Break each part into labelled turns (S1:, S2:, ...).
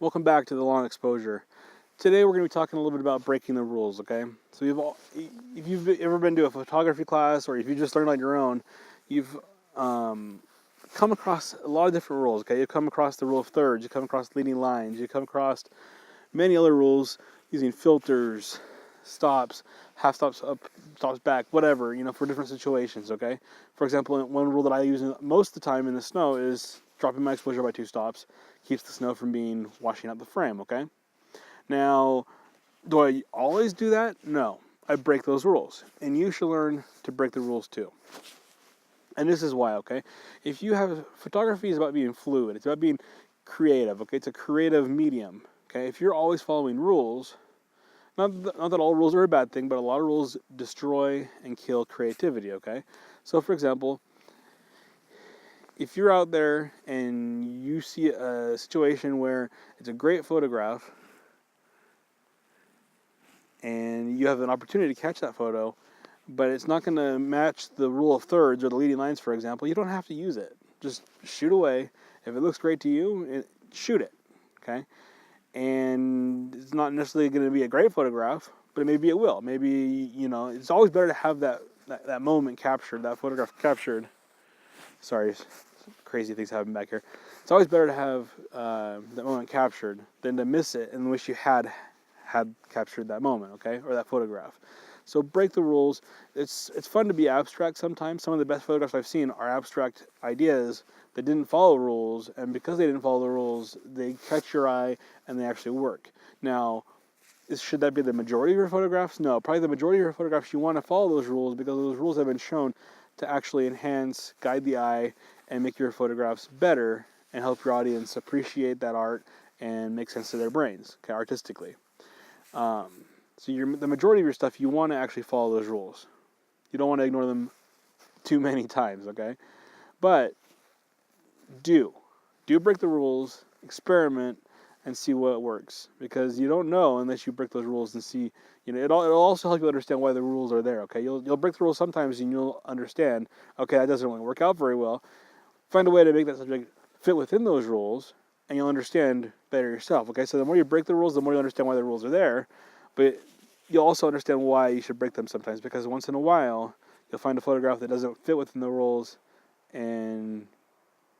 S1: Welcome back to the long exposure. Today we're going to be talking a little bit about breaking the rules, okay? So if you've ever been to a photography class or if you just learned on your own, you've come across a lot of different rules, okay? You've come across the rule of thirds, you come across leading lines, you come across many other rules using filters, stops, half stops up, stops back, whatever, for different situations, okay? For example, one rule that I use most of the time in the snow is dropping my exposure by 2 stops. Keeps the snow from washing out the frame, okay? Now, do I always do that? No. I break those rules. And you should learn to break the rules too. And this is why, okay? Photography is about being fluid. It's about being creative, okay? It's a creative medium, okay? If you're always following rules, not that all rules are a bad thing, but a lot of rules destroy and kill creativity, okay? So, for example, if you're out there and you see a situation where it's a great photograph and you have an opportunity to catch that photo, but it's not going to match the rule of thirds or the leading lines, for example, you don't have to use it. Just shoot away. If it looks great to you, shoot it, okay? And it's not necessarily going to be a great photograph, but maybe it will. Maybe, it's always better to have that moment captured, that photograph captured. Sorry, crazy things happen back here. It's always better to have that moment captured than to miss it and wish you had captured that moment, okay, or that photograph. So break the rules. It's fun to be abstract sometimes. Some of the best photographs I've seen are abstract ideas that didn't follow rules, and because they didn't follow the rules, they catch your eye and they actually work. Now, should that be the majority of your photographs? No, probably the majority of your photographs you want to follow those rules because those rules have been shown to actually enhance, guide the eye, and make your photographs better and help your audience appreciate that art and make sense to their brains, okay, artistically. So the majority of your stuff, you want to actually follow those rules. You don't want to ignore them too many times, okay? But do break the rules, experiment, and see what works. Because you don't know unless you break those rules and see, it'll also help you understand why the rules are there, okay? You'll break the rules sometimes and you'll understand, okay, that doesn't really work out very well. Find a way to make that subject fit within those rules, and you'll understand better yourself, okay? So the more you break the rules, the more you understand why the rules are there, but you'll also understand why you should break them sometimes, because once in a while, you'll find a photograph that doesn't fit within the rules, and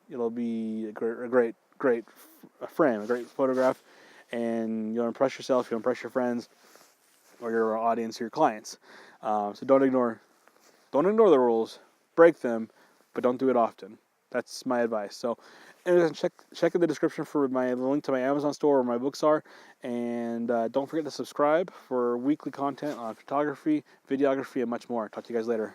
S1: it'll be a great frame, a great photograph, and you'll impress yourself, you'll impress your friends, or your audience, or your clients. So don't ignore the rules, break them, but don't do it often. That's my advice. So, and check in the description for the link to my Amazon store where my books are, and don't forget to subscribe for weekly content on photography, videography, and much more. Talk to you guys later.